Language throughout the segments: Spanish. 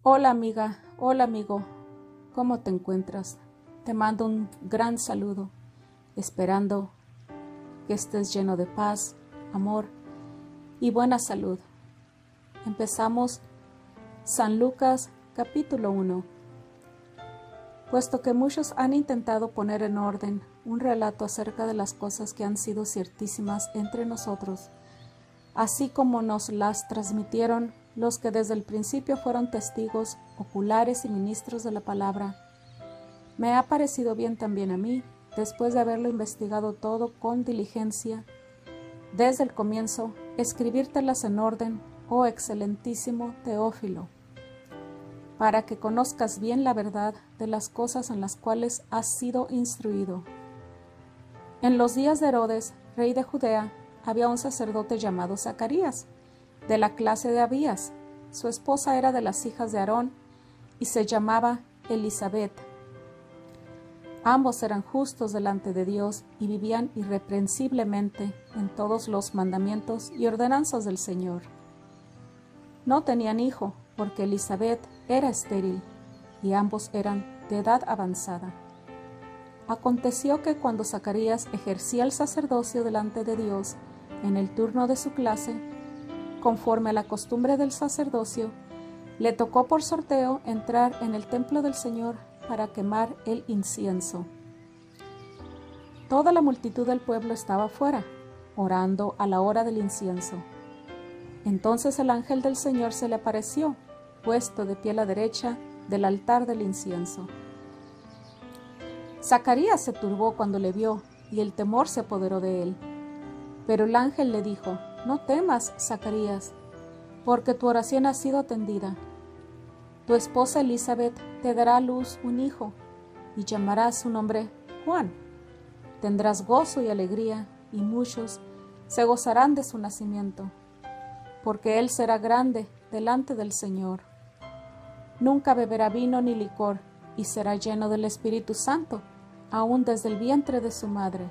Hola amiga, hola amigo, ¿cómo te encuentras? Te mando un gran saludo, esperando que estés lleno de paz, amor y buena salud. Empezamos San Lucas capítulo 1. Puesto que muchos han intentado poner en orden un relato acerca de las cosas que han sido ciertísimas entre nosotros, así como nos las transmitieron los que desde el principio fueron testigos oculares y ministros de la palabra, me ha parecido bien también a mí, después de haberlo investigado todo con diligencia, desde el comienzo, escribírtelas en orden, oh excelentísimo Teófilo, para que conozcas bien la verdad de las cosas en las cuales has sido instruido. En los días de Herodes, rey de Judea, había un sacerdote llamado Zacarías, de la clase de Abías. Su esposa era de las hijas de Aarón y se llamaba Elisabet. Ambos eran justos delante de Dios y vivían irreprensiblemente en todos los mandamientos y ordenanzas del Señor. No tenían hijo, porque Elisabet era estéril y ambos eran de edad avanzada. Aconteció que cuando Zacarías ejercía el sacerdocio delante de Dios en el turno de su clase, conforme a la costumbre del sacerdocio, le tocó por sorteo entrar en el templo del Señor para quemar el incienso. Toda la multitud del pueblo estaba fuera, orando a la hora del incienso. Entonces el ángel del Señor se le apareció, puesto de pie a la derecha del altar del incienso. Zacarías se turbó cuando le vio, y el temor se apoderó de él. Pero el ángel le dijo: No temas, Zacarías, porque tu oración ha sido atendida. Tu esposa Elisabet te dará a luz un hijo, y llamarás su nombre Juan. Tendrás gozo y alegría, y muchos se gozarán de su nacimiento, porque él será grande delante del Señor. Nunca beberá vino ni licor, y será lleno del Espíritu Santo, aún desde el vientre de su madre.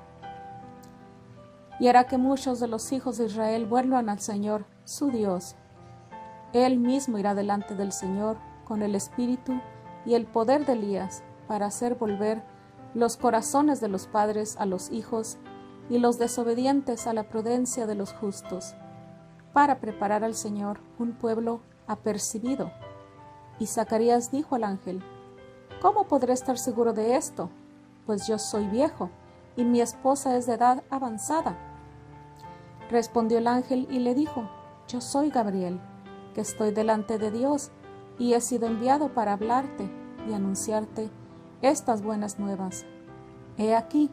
Y hará que muchos de los hijos de Israel vuelvan al Señor, su Dios. Él mismo irá delante del Señor con el espíritu y el poder de Elías, para hacer volver los corazones de los padres a los hijos y los desobedientes a la prudencia de los justos, para preparar al Señor un pueblo apercibido. Y Zacarías dijo al ángel: ¿Cómo podré estar seguro de esto? Pues yo soy viejo, y mi esposa es de edad avanzada. Respondió el ángel y le dijo: Yo soy Gabriel, que estoy delante de Dios, y he sido enviado para hablarte y anunciarte estas buenas nuevas. He aquí,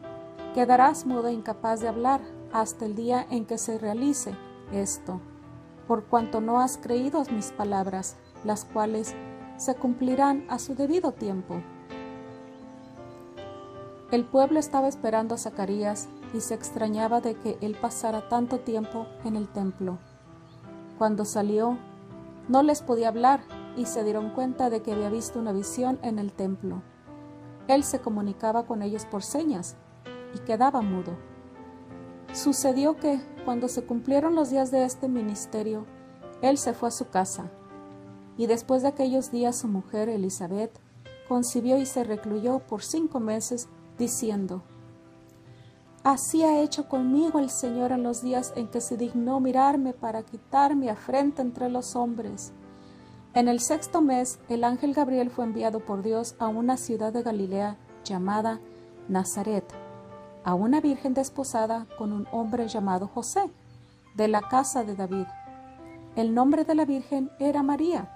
quedarás mudo e incapaz de hablar hasta el día en que se realice esto, por cuanto no has creído a mis palabras, las cuales se cumplirán a su debido tiempo. El pueblo estaba esperando a Zacarías y se extrañaba de que él pasara tanto tiempo en el templo. Cuando salió, no les podía hablar y se dieron cuenta de que había visto una visión en el templo. Él se comunicaba con ellos por señas y quedaba mudo. Sucedió que, cuando se cumplieron los días de este ministerio, él se fue a su casa. Y después de aquellos días su mujer, Elisabet, concibió y se recluyó por 5 meses, diciendo: Así ha hecho conmigo el Señor en los días en que se dignó mirarme para quitar mi afrenta entre los hombres. En el 6º mes, el ángel Gabriel fue enviado por Dios a una ciudad de Galilea llamada Nazaret, a una virgen desposada con un hombre llamado José, de la casa de David. El nombre de la virgen era María.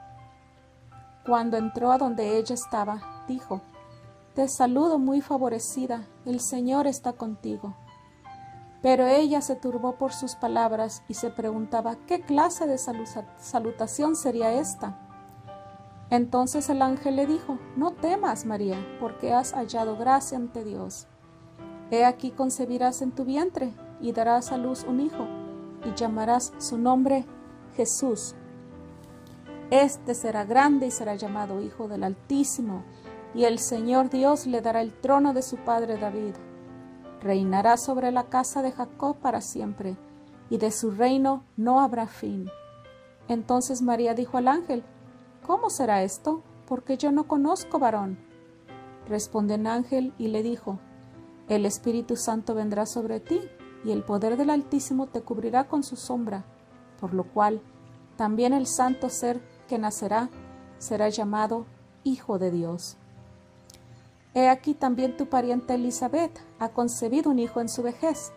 Cuando entró a donde ella estaba, dijo: Te saludo muy favorecida, el Señor está contigo. Pero ella se turbó por sus palabras y se preguntaba qué clase de salutación sería esta. Entonces el ángel le dijo: No temas, María, porque has hallado gracia ante Dios. He aquí concebirás en tu vientre y darás a luz un hijo, y llamarás su nombre Jesús. Este será grande y será llamado Hijo del Altísimo, y el Señor Dios le dará el trono de su padre David. Reinará sobre la casa de Jacob para siempre, y de su reino no habrá fin. Entonces María dijo al ángel: ¿cómo será esto? Porque yo no conozco varón. Respondió el ángel y le dijo, el Espíritu Santo vendrá sobre ti, y el poder del Altísimo te cubrirá con su sombra, por lo cual también el santo ser que nacerá será llamado Hijo de Dios. He aquí también tu pariente Elisabet ha concebido un hijo en su vejez.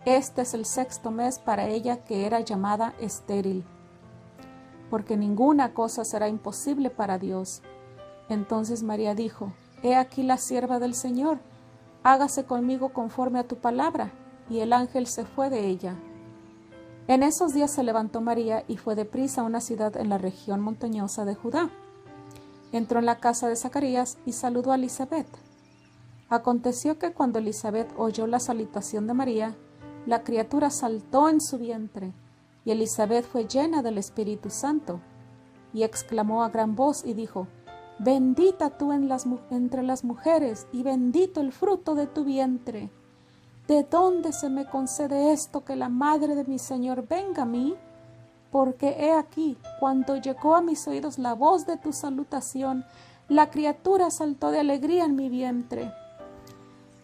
Este es el 6º mes para ella, que era llamada estéril, porque ninguna cosa será imposible para Dios. Entonces María dijo, he aquí la sierva del Señor, hágase conmigo conforme a tu palabra. Y el ángel se fue de ella. En esos días se levantó María y fue deprisa a una ciudad en la región montañosa de Judá. Entró en la casa de Zacarías y saludó a Elisabet. Aconteció que cuando Elisabet oyó la salutación de María, la criatura saltó en su vientre, y Elisabet fue llena del Espíritu Santo, y exclamó a gran voz y dijo, bendita tú entre las mujeres, y bendito el fruto de tu vientre. ¿De dónde se me concede esto, que la madre de mi Señor venga a mí? Porque he aquí, cuando llegó a mis oídos la voz de tu salutación, la criatura saltó de alegría en mi vientre.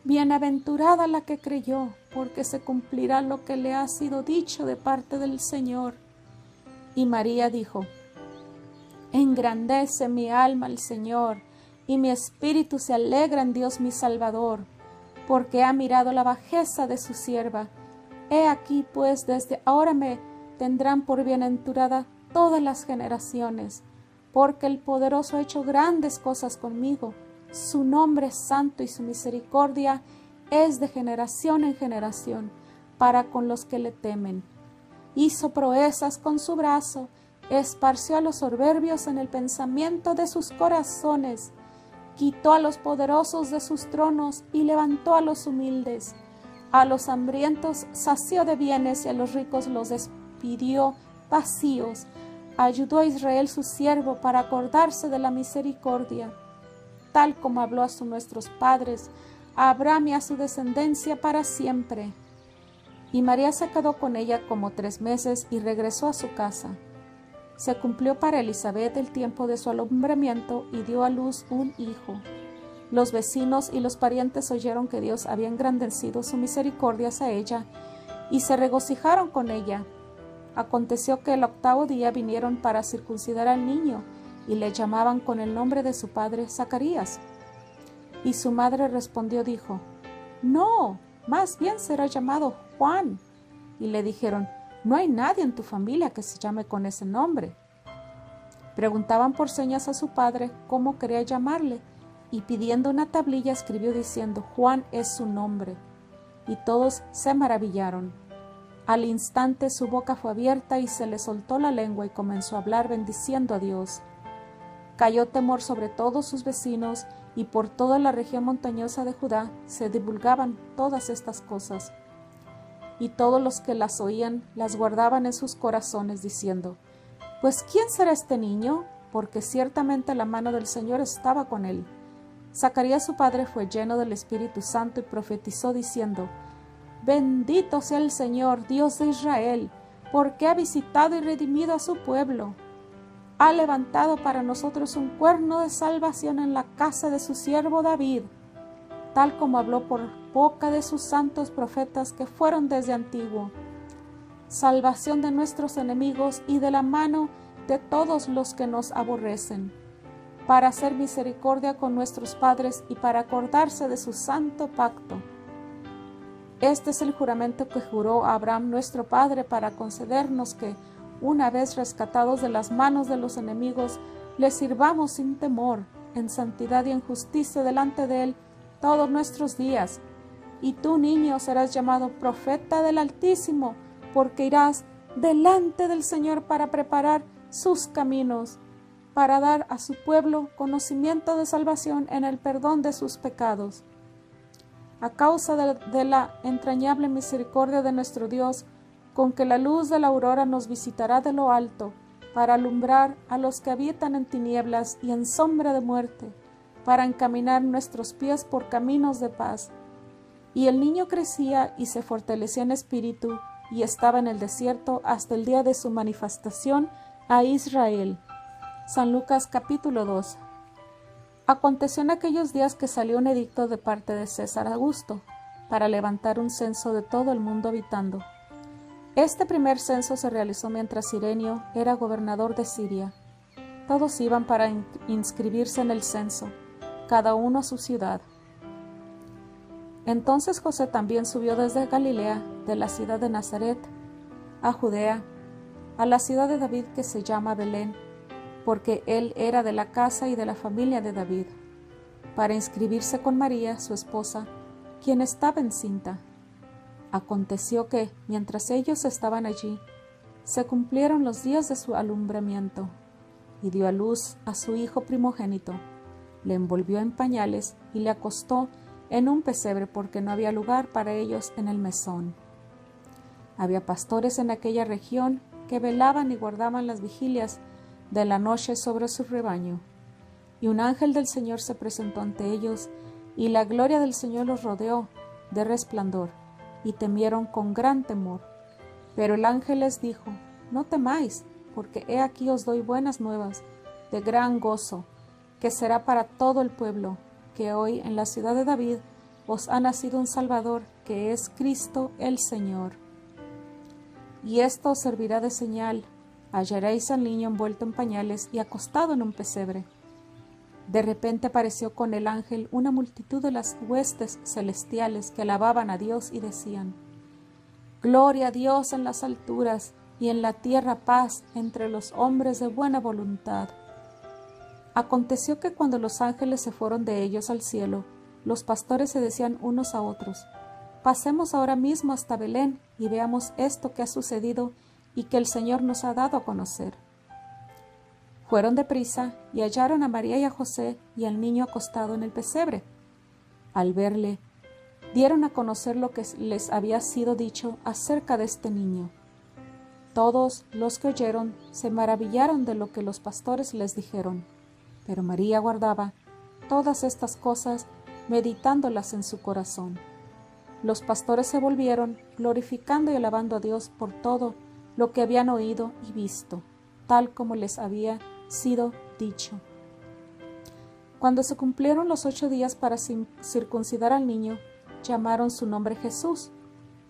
Bienaventurada la que creyó, porque se cumplirá lo que le ha sido dicho de parte del Señor. Y María dijo, engrandece mi alma al Señor, y mi espíritu se alegra en Dios mi Salvador, porque ha mirado la bajeza de su sierva. He aquí, pues, desde ahora me tendrán por bienaventurada todas las generaciones, porque el Poderoso ha hecho grandes cosas conmigo. Su nombre es santo y su misericordia es de generación en generación, para con los que le temen. Hizo proezas con su brazo, esparció a los soberbios en el pensamiento de sus corazones, quitó a los poderosos de sus tronos y levantó a los humildes. A los hambrientos sació de bienes y a los ricos los despidió vacíos. Ayudó a Israel su siervo para acordarse de la misericordia, tal como habló a nuestros padres, a Abraham y a su descendencia para siempre. Y María se quedó con ella como 3 meses y regresó a su casa. Se cumplió para Elisabet el tiempo de su alumbramiento y dio a luz un hijo. Los vecinos y los parientes oyeron que Dios había engrandecido su misericordia hacia ella y se regocijaron con ella. Aconteció que el 8º día vinieron para circuncidar al niño y le llamaban con el nombre de su padre Zacarías. Y su madre respondió, dijo, no, más bien será llamado Juan. Y le dijeron, no hay nadie en tu familia que se llame con ese nombre. Preguntaban por señas a su padre cómo quería llamarle, y pidiendo una tablilla escribió diciendo, Juan es su nombre. Y todos se maravillaron. Al instante su boca fue abierta y se le soltó la lengua y comenzó a hablar bendiciendo a Dios. Cayó temor sobre todos sus vecinos, y por toda la región montañosa de Judá se divulgaban todas estas cosas. Y todos los que las oían las guardaban en sus corazones, diciendo, pues ¿quién será este niño? Porque ciertamente la mano del Señor estaba con él. Zacarías su padre fue lleno del Espíritu Santo y profetizó diciendo, bendito sea el Señor, Dios de Israel, porque ha visitado y redimido a su pueblo. Ha levantado para nosotros un cuerno de salvación en la casa de su siervo David, tal como habló por boca de sus santos profetas que fueron desde antiguo, salvación de nuestros enemigos y de la mano de todos los que nos aborrecen, para hacer misericordia con nuestros padres y para acordarse de su santo pacto. Este es el juramento que juró a Abraham nuestro padre para concedernos que, una vez rescatados de las manos de los enemigos, le sirvamos sin temor, en santidad y en justicia delante de él todos nuestros días. Y tú, niño, serás llamado profeta del Altísimo, porque irás delante del Señor para preparar sus caminos, para dar a su pueblo conocimiento de salvación en el perdón de sus pecados. A causa de la entrañable misericordia de nuestro Dios, con que la luz de la aurora nos visitará de lo alto, para alumbrar a los que habitan en tinieblas y en sombra de muerte, para encaminar nuestros pies por caminos de paz. Y el niño crecía y se fortalecía en espíritu, y estaba en el desierto hasta el día de su manifestación a Israel. San Lucas capítulo 2. Aconteció en aquellos días que salió un edicto de parte de César Augusto para levantar un censo de todo el mundo habitando. Este primer censo se realizó mientras Cirenio era gobernador de Siria. Todos iban para inscribirse en el censo, cada uno a su ciudad. Entonces José también subió desde Galilea, de la ciudad de Nazaret, a Judea, a la ciudad de David que se llama Belén, porque él era de la casa y de la familia de David, para inscribirse con María, su esposa, quien estaba encinta. Aconteció que, mientras ellos estaban allí, se cumplieron los días de su alumbramiento, y dio a luz a su hijo primogénito. Le envolvió en pañales y le acostó en un pesebre porque no había lugar para ellos en el mesón. Había pastores en aquella región que velaban y guardaban las vigilias de la noche sobre su rebaño. Y un ángel del Señor se presentó ante ellos, y la gloria del Señor los rodeó de resplandor, y temieron con gran temor. Pero el ángel les dijo: No temáis, porque he aquí os doy buenas nuevas, de gran gozo, que será para todo el pueblo, que hoy en la ciudad de David os ha nacido un Salvador, que es Cristo el Señor. Y esto os servirá de señal: hallaréis al niño envuelto en pañales y acostado en un pesebre. De repente apareció con el ángel una multitud de las huestes celestiales que alababan a Dios y decían: Gloria a Dios en las alturas, y en la tierra paz entre los hombres de buena voluntad. Aconteció que cuando los ángeles se fueron de ellos al cielo, los pastores se decían unos a otros: Pasemos ahora mismo hasta Belén y veamos esto que ha sucedido y que el Señor nos ha dado a conocer. Fueron deprisa y hallaron a María y a José y al niño acostado en el pesebre. Al verle, dieron a conocer lo que les había sido dicho acerca de este niño. Todos los que oyeron se maravillaron de lo que los pastores les dijeron, pero María guardaba todas estas cosas, meditándolas en su corazón. Los pastores se volvieron, glorificando y alabando a Dios por todo lo que habían oído y visto, tal como les había sido dicho. Cuando se cumplieron los 8 días para circuncidar al niño, llamaron su nombre Jesús,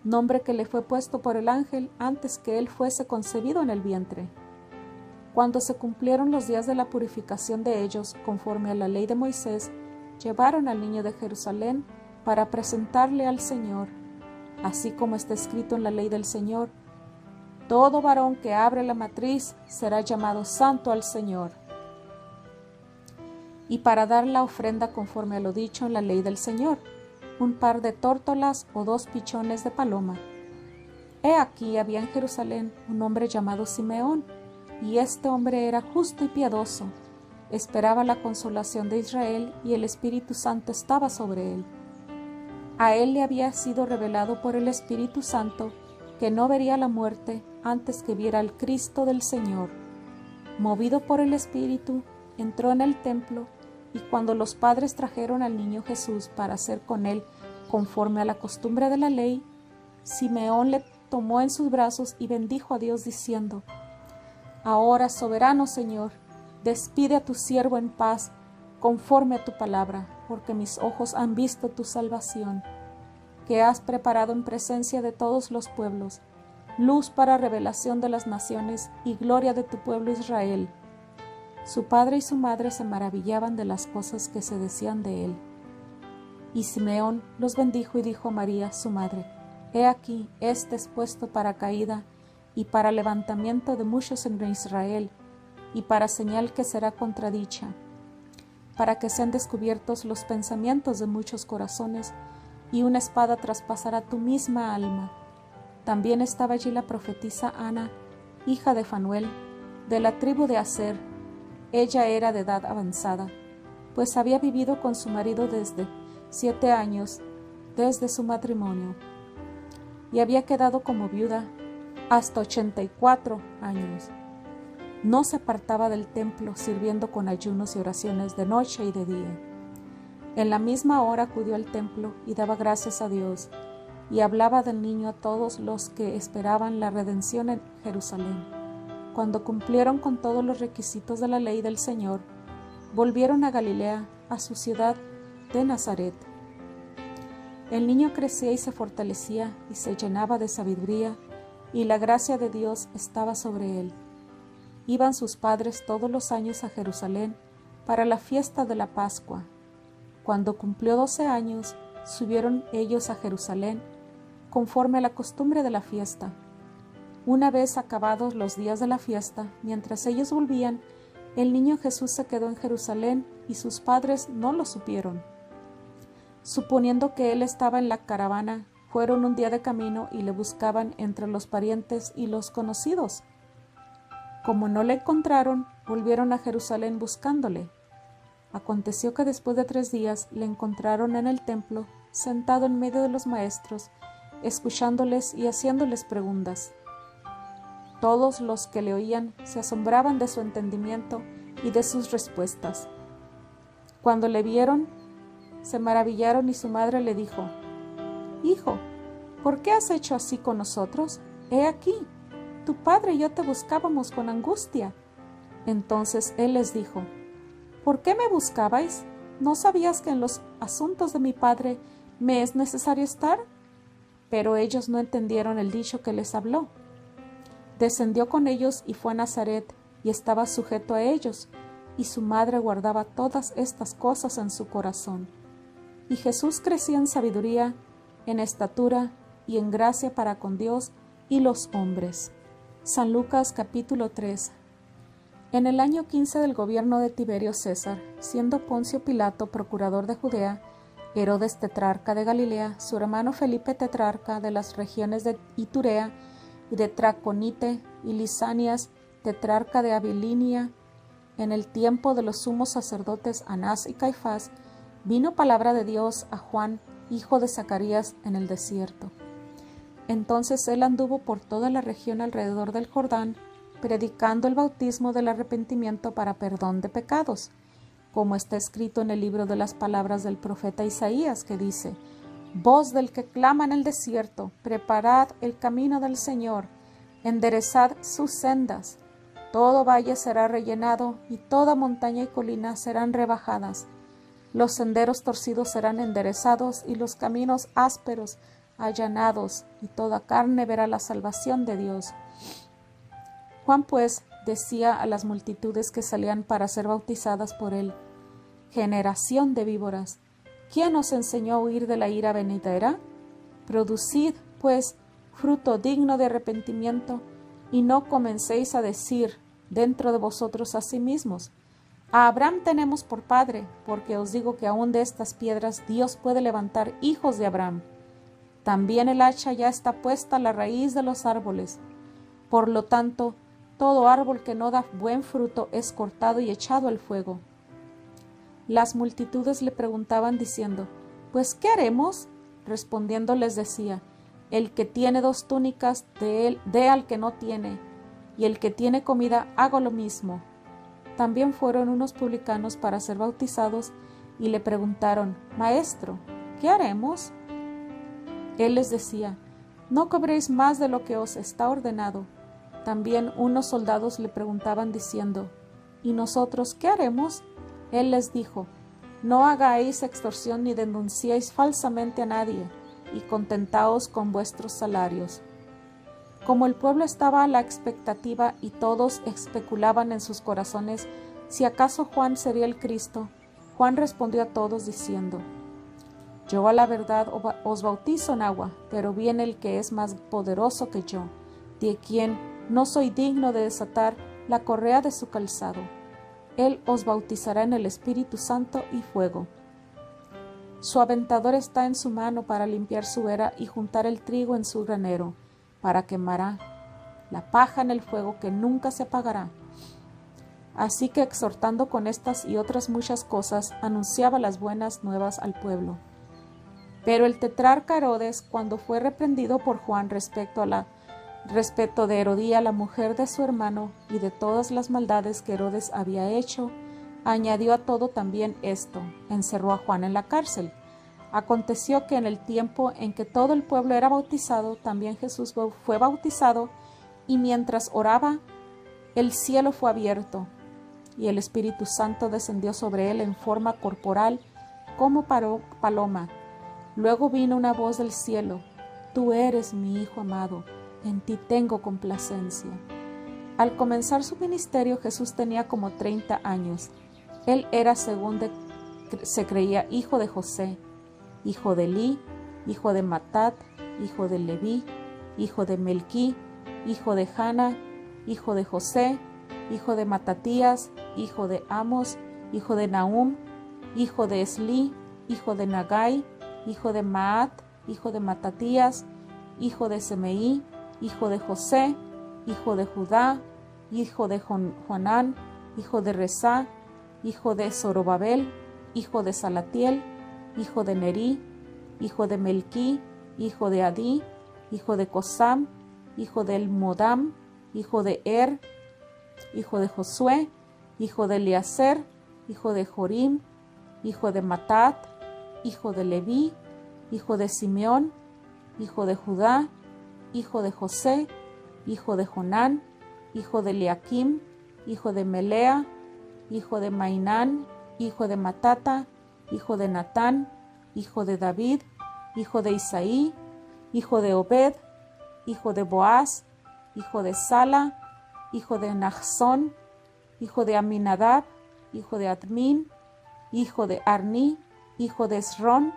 nombre que le fue puesto por el ángel antes que él fuese concebido en el vientre. Cuando se cumplieron los días de la purificación de ellos, conforme a la ley de Moisés, llevaron al niño de Jerusalén para presentarle al Señor, así como está escrito en la ley del Señor: todo varón que abre la matriz será llamado santo al Señor. Y para dar la ofrenda conforme a lo dicho en la ley del Señor, un par de tórtolas o 2 pichones de paloma. He aquí había en Jerusalén un hombre llamado Simeón, y este hombre era justo y piadoso, esperaba la consolación de Israel, y el Espíritu Santo estaba sobre él. A él le había sido revelado por el Espíritu Santo que no vería la muerte antes que viera al Cristo del Señor. Movido por el Espíritu, entró en el templo, y cuando los padres trajeron al niño Jesús para hacer con él conforme a la costumbre de la ley, Simeón le tomó en sus brazos y bendijo a Dios diciendo: Ahora, soberano Señor, despide a tu siervo en paz, conforme a tu palabra, porque mis ojos han visto tu salvación, que has preparado en presencia de todos los pueblos, luz para revelación de las naciones y gloria de tu pueblo Israel. Su padre y su madre se maravillaban de las cosas que se decían de él. Y Simeón los bendijo y dijo a María, su madre: He aquí, este es puesto para caída y para levantamiento de muchos en Israel, y para señal que será contradicha, para que sean descubiertos los pensamientos de muchos corazones, y una espada traspasará tu misma alma. También estaba allí la profetisa Ana, hija de Fanuel, de la tribu de Aser. Ella era de edad avanzada, pues había vivido con su marido desde 7 años, desde su matrimonio, y había quedado como viuda hasta 84 años. No se apartaba del templo, sirviendo con ayunos y oraciones de noche y de día. En la misma hora acudió al templo y daba gracias a Dios, y hablaba del niño a todos los que esperaban la redención en Jerusalén. cuando cumplieron con todos los requisitos de la ley del Señor, volvieron a Galilea, a su ciudad de Nazaret. El niño crecía y se fortalecía y se llenaba de sabiduría, y la gracia de Dios estaba sobre él. Iban sus padres todos los años a Jerusalén para la fiesta de la Pascua. Cuando cumplió 12 años, subieron ellos a Jerusalén, conforme a la costumbre de la fiesta. Una vez acabados los días de la fiesta, mientras ellos volvían, el niño Jesús se quedó en Jerusalén y sus padres no lo supieron. Suponiendo que él estaba en la caravana, fueron un día de camino y le buscaban entre los parientes y los conocidos. Como no le encontraron, volvieron a Jerusalén buscándole. Aconteció que después de 3 días le encontraron en el templo, sentado en medio de los maestros, escuchándoles y haciéndoles preguntas. Todos los que le oían se asombraban de su entendimiento y de sus respuestas. Cuando le vieron, se maravillaron y su madre le dijo: «Hijo, ¿por qué has hecho así con nosotros? He aquí, tu padre y yo te buscábamos con angustia». Entonces él les dijo: «¿Por qué me buscabais? ¿No sabías que en los asuntos de mi padre me es necesario estar?» Pero ellos no entendieron el dicho que les habló. Descendió con ellos y fue a Nazaret, y estaba sujeto a ellos, y su madre guardaba todas estas cosas en su corazón. Y Jesús crecía en sabiduría, en estatura y en gracia para con Dios y los hombres. San Lucas capítulo 3. En el año 15 del gobierno de Tiberio César, siendo Poncio Pilato procurador de Judea, Herodes tetrarca de Galilea, su hermano Felipe tetrarca de las regiones de Iturea y de Traconite, y Lisanias tetrarca de Abilinia, en el tiempo de los sumos sacerdotes Anás y Caifás, vino palabra de Dios a Juan, hijo de Zacarías, en el desierto. Entonces él anduvo por toda la región alrededor del Jordán, predicando el bautismo del arrepentimiento para perdón de pecados, como está escrito en el libro de las palabras del profeta Isaías, que dice: «Voz del que clama en el desierto, preparad el camino del Señor, enderezad sus sendas. Todo valle será rellenado, y toda montaña y colina serán rebajadas. Los senderos torcidos serán enderezados, y los caminos ásperos allanados, y toda carne verá la salvación de Dios». Juan, pues, decía a las multitudes que salían para ser bautizadas por él: «Generación de víboras, ¿quién os enseñó a huir de la ira venidera? Producid, pues, fruto digno de arrepentimiento, y no comencéis a decir dentro de vosotros a sí mismos: a Abraham tenemos por padre, porque os digo que aún de estas piedras Dios puede levantar hijos de Abraham. También el hacha ya está puesta a la raíz de los árboles. Por lo tanto, todo árbol que no da buen fruto es cortado y echado al fuego». Las multitudes le preguntaban diciendo: «¿Pues qué haremos?». Respondiendo les decía: «El que tiene 2 túnicas, de él dé al que no tiene, y el que tiene comida haga lo mismo». También fueron unos publicanos para ser bautizados y le preguntaron: «Maestro, ¿qué haremos?». Él les decía: «No cobréis más de lo que os está ordenado». También unos soldados le preguntaban diciendo: «¿Y nosotros qué haremos?». Él les dijo: «No hagáis extorsión ni denunciéis falsamente a nadie, y contentaos con vuestros salarios». Como el pueblo estaba a la expectativa y todos especulaban en sus corazones si acaso Juan sería el Cristo, Juan respondió a todos diciendo: «Yo a la verdad os bautizo en agua, pero viene el que es más poderoso que yo, de quien no soy digno de desatar la correa de su calzado. Él os bautizará en el Espíritu Santo y fuego. Su aventador está en su mano para limpiar su era y juntar el trigo en su granero, para quemará la paja en el fuego que nunca se apagará». Así que, exhortando con estas y otras muchas cosas, anunciaba las buenas nuevas al pueblo. Pero el tetrarca Herodes, cuando fue reprendido por Juan respecto de Herodía, la mujer de su hermano, y de todas las maldades que Herodes había hecho, añadió a todo también esto: encerró a Juan en la cárcel. Aconteció que en el tiempo en que todo el pueblo era bautizado, también Jesús fue bautizado, y mientras oraba, el cielo fue abierto, y el Espíritu Santo descendió sobre él en forma corporal como paloma. Luego vino una voz del cielo: Tú eres mi Hijo amado, en ti tengo complacencia. Al comenzar su ministerio, Jesús tenía como 30 años. Él era, según se creía, hijo de José, hijo de Elí, hijo de Matat, hijo de Leví, hijo de Melquí, hijo de Jana, hijo de José, hijo de Matatías, hijo de Amos, hijo de Nahum, hijo de Esli, hijo de Nagai, hijo de Maat, hijo de Matatías, hijo de Semeí, hijo de José, hijo de Judá, hijo de Joanán, hijo de Resá, hijo de Zorobabel, hijo de Salatiel, hijo de Nerí, hijo de Melquí, hijo de Adí, hijo de Cosam, hijo de Elmodam, hijo de hijo de Josué, hijo de Eliezer, hijo de Jorim, hijo de Matat, hijo de Leví, hijo de Simeón, hijo de Judá, hijo de José, hijo de Jonán, hijo de Eliakim, hijo de Melea, hijo de Mainán, hijo de Matata, hijo de Natán, hijo de David, hijo de Isaí, hijo de Obed, hijo de Boaz, hijo de Sala, hijo de Nachzón, hijo de Aminadab, hijo de Admin, hijo de Arni, hijo de Esrón,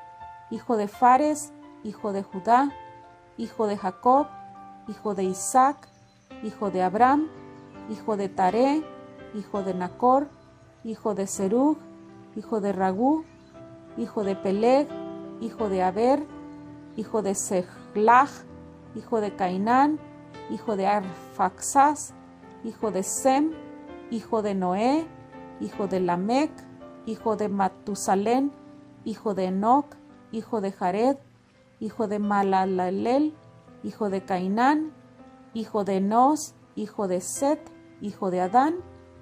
hijo de Fares, hijo de Judá, hijo de Jacob, hijo de Isaac, hijo de Abraham, hijo de Taré, hijo de Nacor, hijo de Serug, hijo de Ragú, hijo de Peleg, hijo de Aber, hijo de Seglag, hijo de Cainán, hijo de Arfaxas, hijo de Sem, hijo de Noé, hijo de Lamec, hijo de Matusalén, hijo de Enoc, hijo de Jared, hijo de Malaleel, hijo de Cainán, hijo de Enos, hijo de Set, hijo de Adán,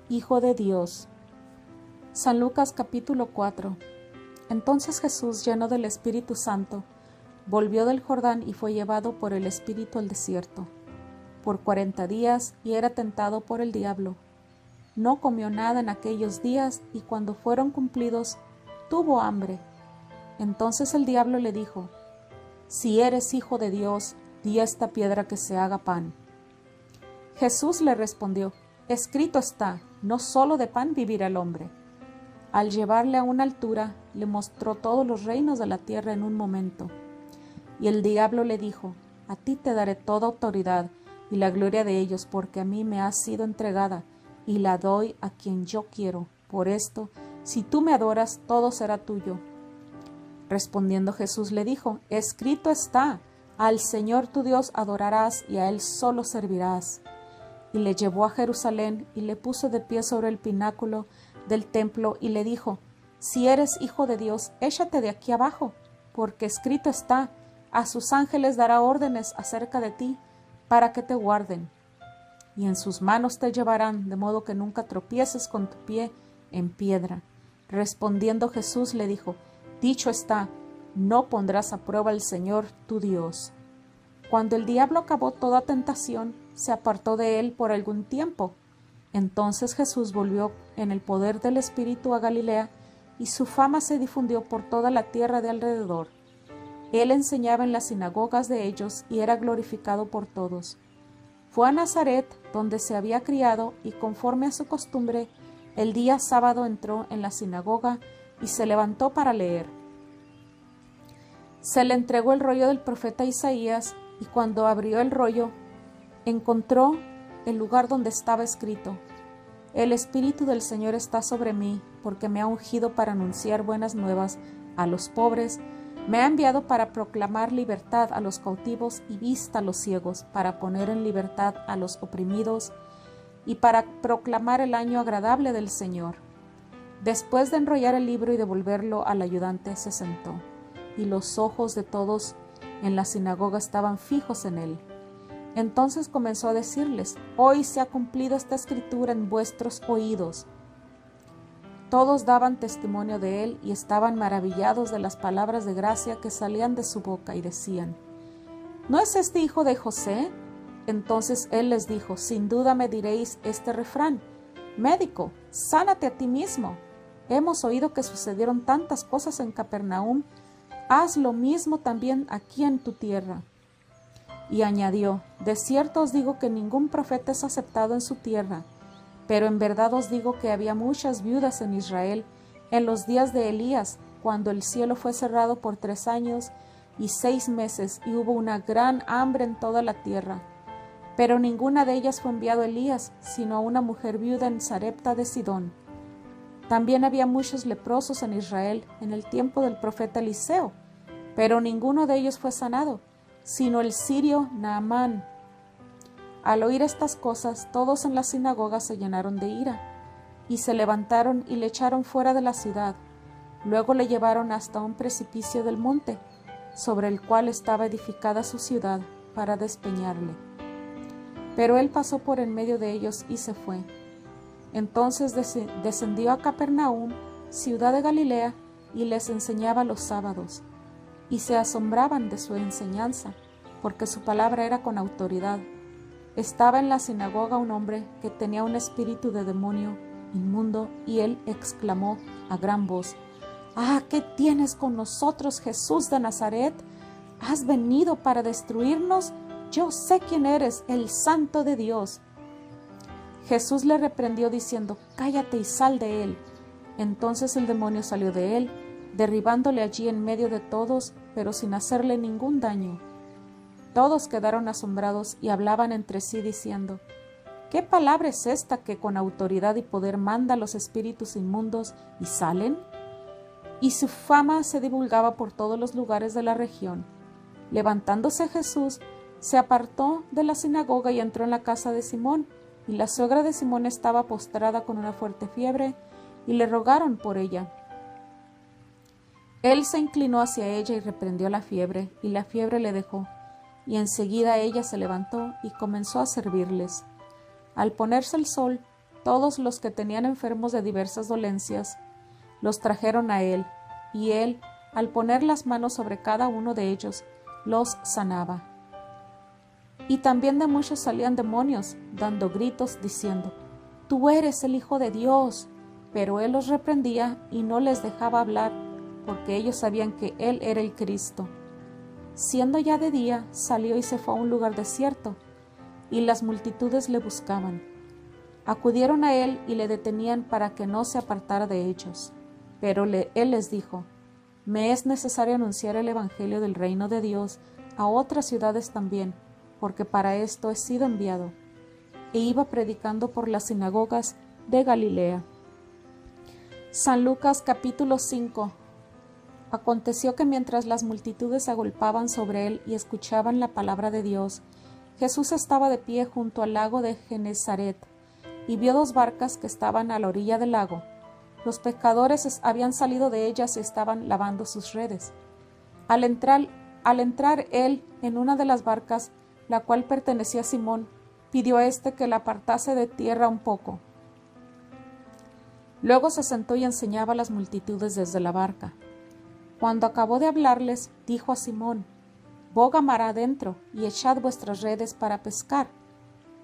hijo de Dios. San Lucas capítulo 4. Entonces Jesús, lleno del Espíritu Santo, volvió del Jordán y fue llevado por el Espíritu al desierto por 40 días, y era tentado por el diablo. No comió nada en aquellos días, y cuando fueron cumplidos, tuvo hambre. Entonces el diablo le dijo: Si eres hijo de Dios, di a esta piedra que se haga pan. Jesús le respondió: Escrito está, no solo de pan vivirá el hombre. Al llevarle a una altura, le mostró todos los reinos de la tierra en un momento. Y el diablo le dijo: A ti te daré toda autoridad y la gloria de ellos, porque a mí me ha sido entregada, y la doy a quien yo quiero. Por esto, si tú me adoras, todo será tuyo. Respondiendo Jesús le dijo: Escrito está, al Señor tu Dios adorarás, y a Él solo servirás. Y le llevó a Jerusalén, y le puso de pie sobre el pináculo del templo, y le dijo: Si eres hijo de Dios, échate de aquí abajo, porque escrito está: A sus ángeles dará órdenes acerca de ti, para que te guarden, y en sus manos te llevarán, de modo que nunca tropieces con tu pie en piedra. Respondiendo Jesús le dijo: Dicho está, no pondrás a prueba al Señor tu Dios. Cuando el diablo acabó toda tentación, se apartó de él por algún tiempo. Entonces Jesús volvió en el poder del Espíritu a Galilea, y su fama se difundió por toda la tierra de alrededor. Él enseñaba en las sinagogas de ellos y era glorificado por todos. Fue a Nazaret, donde se había criado, y conforme a su costumbre, el día sábado entró en la sinagoga y se levantó para leer. Se le entregó el rollo del profeta Isaías, y cuando abrió el rollo, encontró el lugar donde estaba escrito: El Espíritu del Señor está sobre mí, porque me ha ungido para anunciar buenas nuevas a los pobres. Me ha enviado para proclamar libertad a los cautivos y vista a los ciegos, para poner en libertad a los oprimidos y para proclamar el año agradable del Señor. Después de enrollar el libro y devolverlo al ayudante, se sentó, y los ojos de todos en la sinagoga estaban fijos en él. Entonces comenzó a decirles: Hoy se ha cumplido esta escritura en vuestros oídos. Todos daban testimonio de él y estaban maravillados de las palabras de gracia que salían de su boca, y decían: ¿No es este hijo de José? Entonces él les dijo: sin duda me diréis este refrán: médico, sánate a ti mismo. Hemos oído que sucedieron tantas cosas en Capernaum, haz lo mismo también aquí en tu tierra. Y añadió: de cierto os digo que ningún profeta es aceptado en su tierra. Pero en verdad os digo que había muchas viudas en Israel en los días de Elías, cuando el cielo fue cerrado por 3 años y 6 meses, y hubo una gran hambre en toda la tierra. Pero ninguna de ellas fue enviado Elías, sino a una mujer viuda en Sarepta de Sidón. También había muchos leprosos en Israel en el tiempo del profeta Eliseo, pero ninguno de ellos fue sanado, sino el sirio Naamán. Al oír estas cosas, todos en la sinagoga se llenaron de ira, y se levantaron y le echaron fuera de la ciudad. Luego le llevaron hasta un precipicio del monte, sobre el cual estaba edificada su ciudad, para despeñarle. Pero él pasó por en medio de ellos y se fue. Entonces descendió a Capernaum, ciudad de Galilea, y les enseñaba los sábados. Y se asombraban de su enseñanza, porque su palabra era con autoridad. Estaba en la sinagoga un hombre que tenía un espíritu de demonio inmundo, y él exclamó a gran voz: «¡Ah, qué tienes con nosotros, Jesús de Nazaret! ¿Has venido para destruirnos? Yo sé quién eres, el Santo de Dios». Jesús le reprendió diciendo: «Cállate y sal de él». Entonces el demonio salió de él, derribándole allí en medio de todos, pero sin hacerle ningún daño. Todos quedaron asombrados y hablaban entre sí diciendo: «¿Qué palabra es esta que con autoridad y poder manda a los espíritus inmundos y salen?». Y su fama se divulgaba por todos los lugares de la región. Levantándose Jesús, se apartó de la sinagoga y entró en la casa de Simón, y la suegra de Simón estaba postrada con una fuerte fiebre, y le rogaron por ella. Él se inclinó hacia ella y reprendió la fiebre, y la fiebre le dejó, y enseguida ella se levantó y comenzó a servirles. Al ponerse el sol, todos los que tenían enfermos de diversas dolencias los trajeron a él, y él, al poner las manos sobre cada uno de ellos, los sanaba. Y también de muchos salían demonios, dando gritos, diciendo: «Tú eres el Hijo de Dios». Pero él los reprendía y no les dejaba hablar, porque ellos sabían que él era el Cristo. Siendo ya de día, salió y se fue a un lugar desierto, y las multitudes le buscaban. Acudieron a él y le detenían para que no se apartara de ellos. Pero él les dijo: «Me es necesario anunciar el evangelio del reino de Dios a otras ciudades también, porque para esto he sido enviado». E iba predicando por las sinagogas de Galilea. San Lucas capítulo 5. Aconteció que mientras las multitudes se agolpaban sobre él y escuchaban la palabra de Dios, Jesús estaba de pie junto al lago de Genesaret, y vio 2 barcas que estaban a la orilla del lago. Los pescadores habían salido de ellas y estaban lavando sus redes. Al entrar él en una de las barcas, la cual pertenecía a Simón, pidió a éste que la apartase de tierra un poco. Luego se sentó y enseñaba a las multitudes desde la barca. Cuando acabó de hablarles, dijo a Simón: «Boga mar adentro y echad vuestras redes para pescar».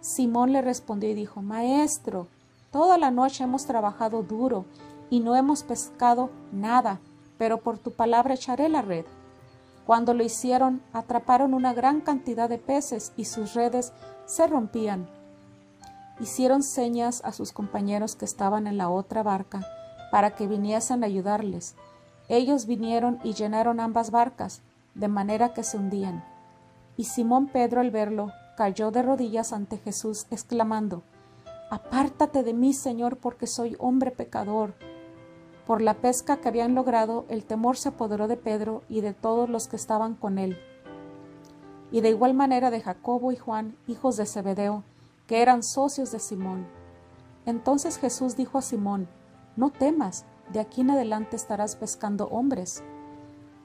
Simón le respondió y dijo: «Maestro, toda la noche hemos trabajado duro y no hemos pescado nada, pero por tu palabra echaré la red». Cuando lo hicieron, atraparon una gran cantidad de peces y sus redes se rompían. Hicieron señas a sus compañeros que estaban en la otra barca para que viniesen a ayudarles. Ellos vinieron y llenaron ambas barcas, de manera que se hundían. Y Simón Pedro, al verlo, cayó de rodillas ante Jesús, exclamando: «Apártate de mí, Señor, porque soy hombre pecador». Por la pesca que habían logrado, el temor se apoderó de Pedro y de todos los que estaban con él. Y de igual manera de Jacobo y Juan, hijos de Zebedeo, que eran socios de Simón. Entonces Jesús dijo a Simón: «No temas, de aquí en adelante estarás pescando hombres».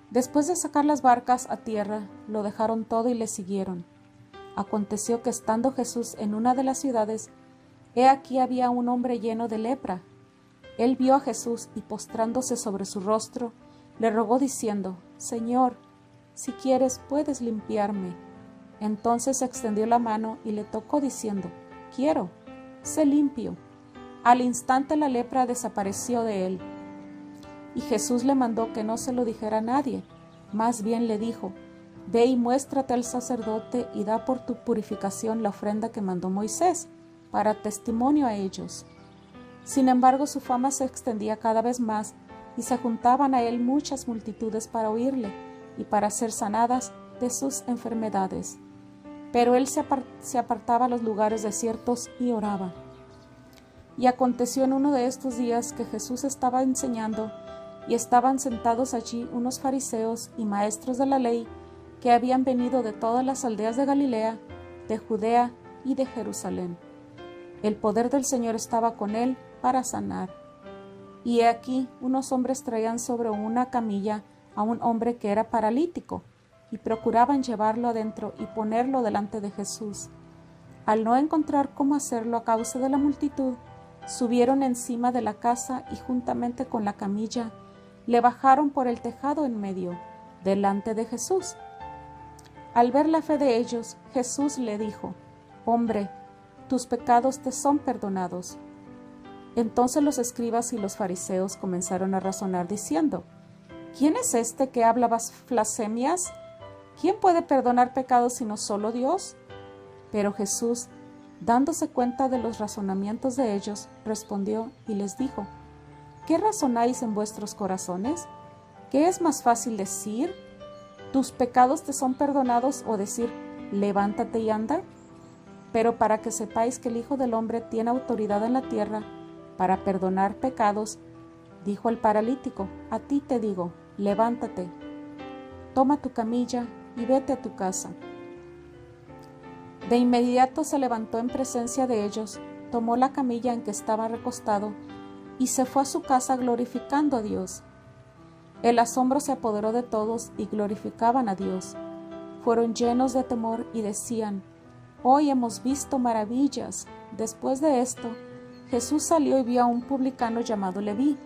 Después de sacar las barcas a tierra, lo dejaron todo y le siguieron. Aconteció que estando Jesús en una de las ciudades, he aquí había un hombre lleno de lepra. Él vio a Jesús y postrándose sobre su rostro, le rogó diciendo: «Señor, si quieres puedes limpiarme». Entonces extendió la mano y le tocó diciendo: «Quiero, sé limpio». Al instante la lepra desapareció de él. Y Jesús le mandó que no se lo dijera a nadie. Más bien le dijo: «Ve y muéstrate al sacerdote y da por tu purificación la ofrenda que mandó Moisés, para testimonio a ellos». Sin embargo, su fama se extendía cada vez más y se juntaban a él muchas multitudes para oírle y para ser sanadas de sus enfermedades. Pero él se apartaba a los lugares desiertos y oraba. Y aconteció en uno de estos días que Jesús estaba enseñando, y estaban sentados allí unos fariseos y maestros de la ley que habían venido de todas las aldeas de Galilea, de Judea y de Jerusalén. El poder del Señor estaba con él para sanar. Y he aquí, unos hombres traían sobre una camilla a un hombre que era paralítico, y procuraban llevarlo adentro y ponerlo delante de Jesús. Al no encontrar cómo hacerlo a causa de la multitud, subieron encima de la casa y juntamente con la camilla le bajaron por el tejado en medio, delante de Jesús. Al ver la fe de ellos, Jesús le dijo: «Hombre, tus pecados te son perdonados». Entonces los escribas y los fariseos comenzaron a razonar diciendo: «¿Quién es este que habla blasfemias? ¿Quién puede perdonar pecados sino solo Dios?». Pero Jesús, dándose cuenta de los razonamientos de ellos, respondió y les dijo: «¿Qué razonáis en vuestros corazones? ¿Qué es más fácil decir: tus pecados te son perdonados, o decir: levántate y anda? Pero para que sepáis que el Hijo del Hombre tiene autoridad en la tierra para perdonar pecados, dijo el paralítico: a ti te digo, levántate, toma tu camilla y vete a tu casa». De inmediato se levantó en presencia de ellos, tomó la camilla en que estaba recostado y se fue a su casa glorificando a Dios. El asombro se apoderó de todos y glorificaban a Dios. Fueron llenos de temor y decían: «Hoy hemos visto maravillas». Después de esto, Jesús salió y vio a un publicano llamado Leví,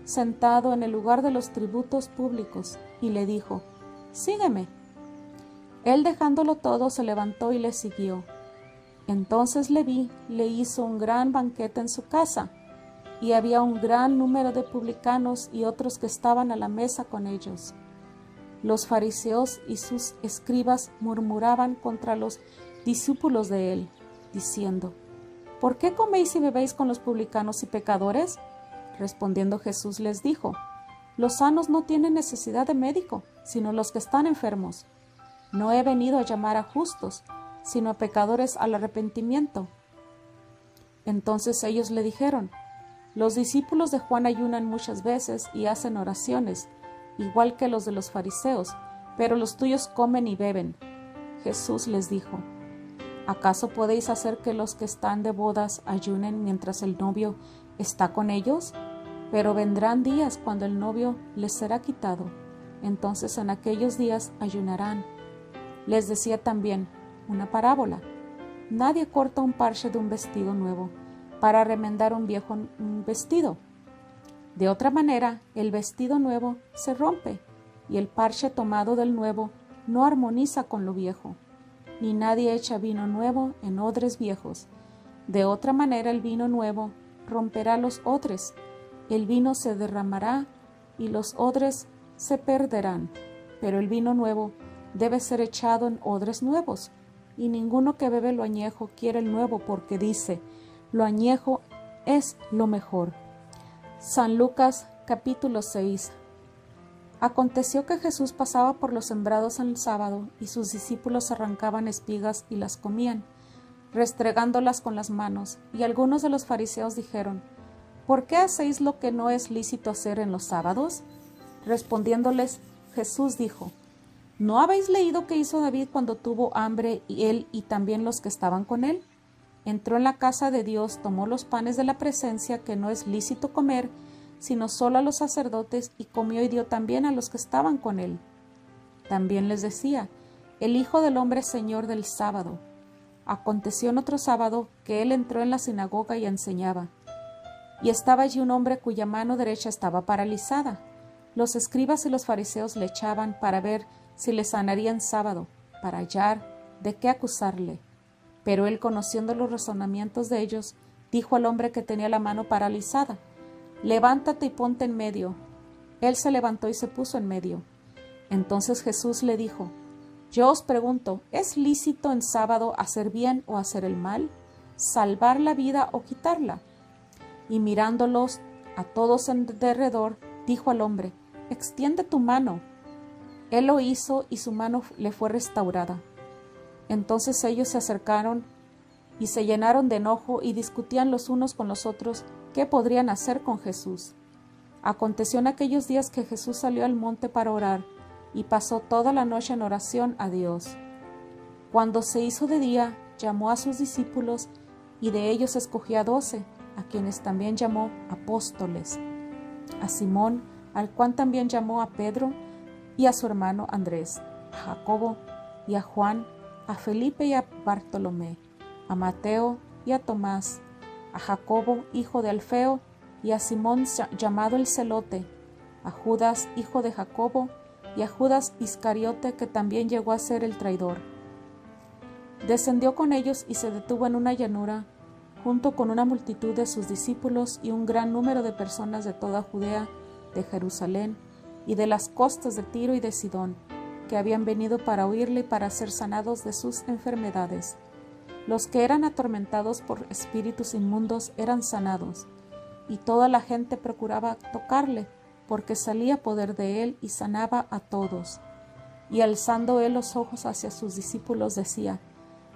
sentado en el lugar de los tributos públicos, y le dijo: «Sígueme». Él, dejándolo todo, se levantó y le siguió. Entonces Leví le hizo un gran banquete en su casa, y había un gran número de publicanos y otros que estaban a la mesa con ellos. Los fariseos y sus escribas murmuraban contra los discípulos de él, diciendo: «¿Por qué coméis y bebéis con los publicanos y pecadores?». Respondiendo Jesús les dijo: «Los sanos no tienen necesidad de médico, sino los que están enfermos. No he venido a llamar a justos, sino a pecadores al arrepentimiento». Entonces ellos le dijeron: «Los discípulos de Juan ayunan muchas veces y hacen oraciones, igual que los de los fariseos, pero los tuyos comen y beben». Jesús les dijo: «¿Acaso podéis hacer que los que están de bodas ayunen mientras el novio está con ellos? Pero vendrán días cuando el novio les será quitado. Entonces en aquellos días ayunarán». Les decía también una parábola: «Nadie corta un parche de un vestido nuevo para remendar un viejo vestido. De otra manera, el vestido nuevo se rompe, y el parche tomado del nuevo no armoniza con lo viejo. Ni nadie echa vino nuevo en odres viejos. De otra manera, el vino nuevo romperá los odres, el vino se derramará y los odres se perderán. Pero el vino nuevo debe ser echado en odres nuevos, y ninguno que bebe lo añejo quiere el nuevo, porque dice: lo añejo es lo mejor». San Lucas capítulo 6. Aconteció que Jesús pasaba por los sembrados en el sábado, y sus discípulos arrancaban espigas y las comían, restregándolas con las manos. Y algunos de los fariseos dijeron: «¿Por qué hacéis lo que no es lícito hacer en los sábados?». Respondiéndoles, Jesús dijo: «¿No habéis leído qué hizo David cuando tuvo hambre, y él y también los que estaban con él? Entró en la casa de Dios, tomó los panes de la presencia que no es lícito comer, sino solo a los sacerdotes, y comió y dio también a los que estaban con él». También les decía: «El Hijo del Hombre es Señor del sábado». Aconteció en otro sábado que él entró en la sinagoga y enseñaba. Y estaba allí un hombre cuya mano derecha estaba paralizada. Los escribas y los fariseos le echaban para ver si le sanaría en sábado, para hallar de qué acusarle. Pero él, conociendo los razonamientos de ellos, dijo al hombre que tenía la mano paralizada: «Levántate y ponte en medio». Él se levantó y se puso en medio. Entonces Jesús le dijo: «Yo os pregunto, ¿es lícito en sábado hacer bien o hacer el mal? ¿Salvar la vida o quitarla?». Y mirándolos a todos en derredor, dijo al hombre: «Extiende tu mano». Él lo hizo y su mano le fue restaurada. Entonces ellos se acercaron y se llenaron de enojo y discutían los unos con los otros qué podrían hacer con Jesús. Aconteció en aquellos días que Jesús salió al monte para orar y pasó toda la noche en oración a Dios. Cuando se hizo de día, llamó a sus discípulos y de ellos escogió a 12, a quienes también llamó apóstoles: a Simón, al cual también llamó a Pedro, y a su hermano Andrés, a Jacobo y a Juan, a Felipe y a Bartolomé, a Mateo y a Tomás, a Jacobo, hijo de Alfeo, y a Simón llamado el Celote, a Judas, hijo de Jacobo, y a Judas Iscariote, que también llegó a ser el traidor. Descendió con ellos y se detuvo en una llanura, junto con una multitud de sus discípulos y un gran número de personas de toda Judea, de Jerusalén y de las costas de Tiro y de Sidón, que habían venido para oírle y para ser sanados de sus enfermedades. Los que eran atormentados por espíritus inmundos eran sanados, y toda la gente procuraba tocarle, porque salía poder de él y sanaba a todos. Y alzando él los ojos hacia sus discípulos decía: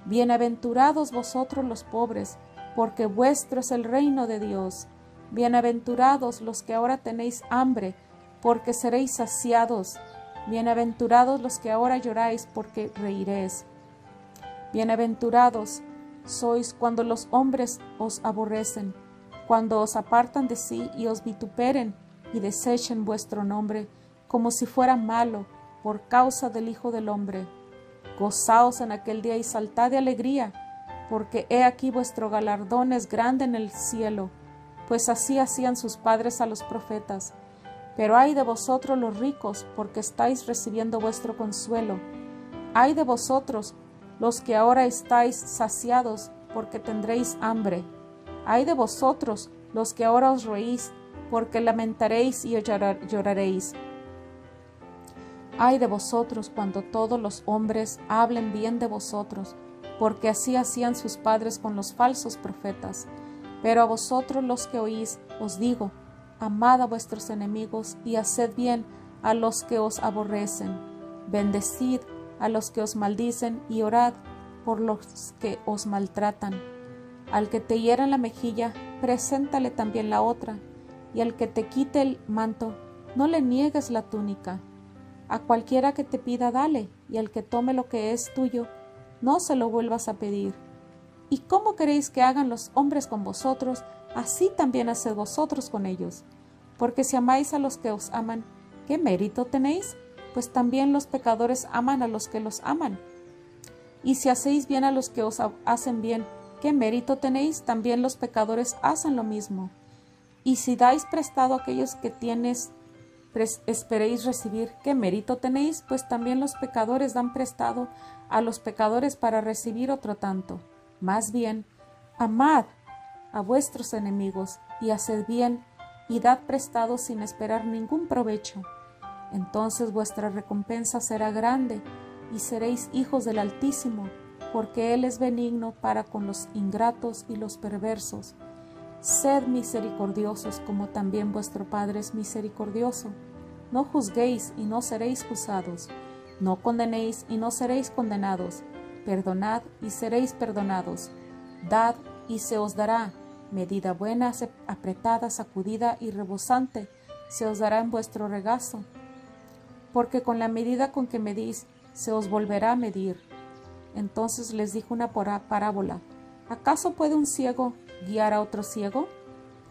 «Bienaventurados vosotros los pobres, porque vuestro es el reino de Dios. Bienaventurados los que ahora tenéis hambre, porque seréis saciados. Bienaventurados los que ahora lloráis, porque reiréis. Bienaventurados sois cuando los hombres os aborrecen, cuando os apartan de sí y os vituperen y desechen vuestro nombre, como si fuera malo, por causa del Hijo del Hombre. Gozaos en aquel día y saltad de alegría, porque he aquí vuestro galardón es grande en el cielo, pues así hacían sus padres a los profetas. Pero ay de vosotros los ricos, porque estáis recibiendo vuestro consuelo. Ay de vosotros los que ahora estáis saciados, porque tendréis hambre. Ay de vosotros los que ahora os reís, porque lamentaréis y lloraréis. Ay de vosotros cuando todos los hombres hablen bien de vosotros, porque así hacían sus padres con los falsos profetas. Pero a vosotros los que oís, os digo: amad a vuestros enemigos y haced bien a los que os aborrecen. Bendecid a los que os maldicen y orad por los que os maltratan. Al que te hiera en la mejilla, preséntale también la otra, y al que te quite el manto, no le niegues la túnica. A cualquiera que te pida, dale, y al que tome lo que es tuyo, no se lo vuelvas a pedir. ¿Y cómo queréis que hagan los hombres con vosotros? Así también haced vosotros con ellos. Porque si amáis a los que os aman, ¿qué mérito tenéis? Pues también los pecadores aman a los que los aman. Y si hacéis bien a los que os hacen bien, ¿qué mérito tenéis? También los pecadores hacen lo mismo. Y si dais prestado a aquellos que tienes, esperéis recibir, ¿qué mérito tenéis? Pues también los pecadores dan prestado a los pecadores para recibir otro tanto. Más bien, amad a vuestros enemigos y haced bien y dad prestado sin esperar ningún provecho. Entonces vuestra recompensa será grande y seréis hijos del Altísimo, porque Él es benigno para con los ingratos y los perversos. Sed misericordiosos como también vuestro Padre es misericordioso. No juzguéis y no seréis juzgados. No condenéis y no seréis condenados. Perdonad y seréis perdonados. Dad y se os dará. Medida buena, apretada, sacudida y rebosante, se os dará en vuestro regazo. Porque con la medida con que medís, se os volverá a medir. Entonces les dijo una parábola. ¿Acaso puede un ciego guiar a otro ciego?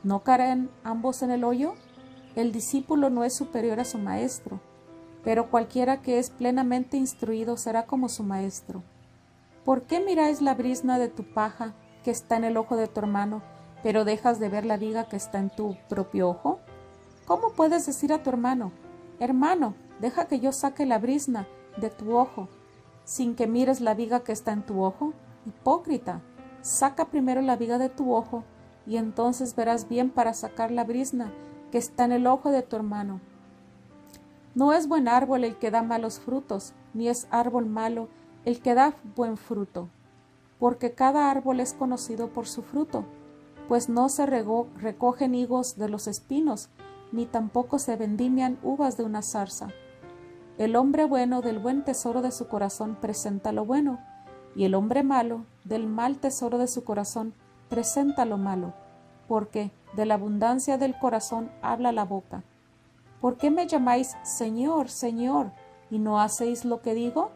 ¿No caerán ambos en el hoyo? El discípulo no es superior a su maestro, pero cualquiera que es plenamente instruido será como su maestro. ¿Por qué miráis la brizna de tu paja que está en el ojo de tu hermano, pero dejas de ver la viga que está en tu propio ojo? ¿Cómo puedes decir a tu hermano: hermano, deja que yo saque la brizna de tu ojo, sin que mires la viga que está en tu ojo? Hipócrita, saca primero la viga de tu ojo, y entonces verás bien para sacar la brizna que está en el ojo de tu hermano. No es buen árbol el que da malos frutos, ni es árbol malo el que da buen fruto, porque cada árbol es conocido por su fruto, pues no se recogen higos de los espinos, ni tampoco se vendimian uvas de una zarza. El hombre bueno del buen tesoro de su corazón presenta lo bueno, y el hombre malo del mal tesoro de su corazón presenta lo malo, porque de la abundancia del corazón habla la boca. ¿Por qué me llamáis Señor, Señor, y no hacéis lo que digo?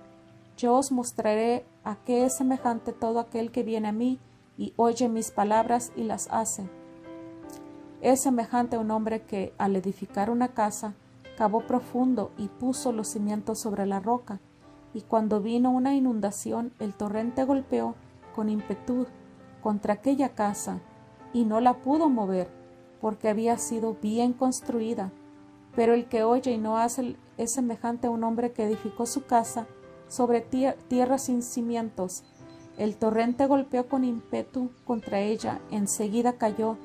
Yo os mostraré a qué es semejante todo aquel que viene a mí y oye mis palabras y las hace. Es semejante a un hombre que, al edificar una casa, cavó profundo y puso los cimientos sobre la roca, y cuando vino una inundación, el torrente golpeó con ímpetu contra aquella casa, y no la pudo mover, porque había sido bien construida. Pero el que oye y no hace es semejante a un hombre que edificó su casa sobre tierra sin cimientos. El torrente golpeó con ímpetu contra ella, enseguida cayó,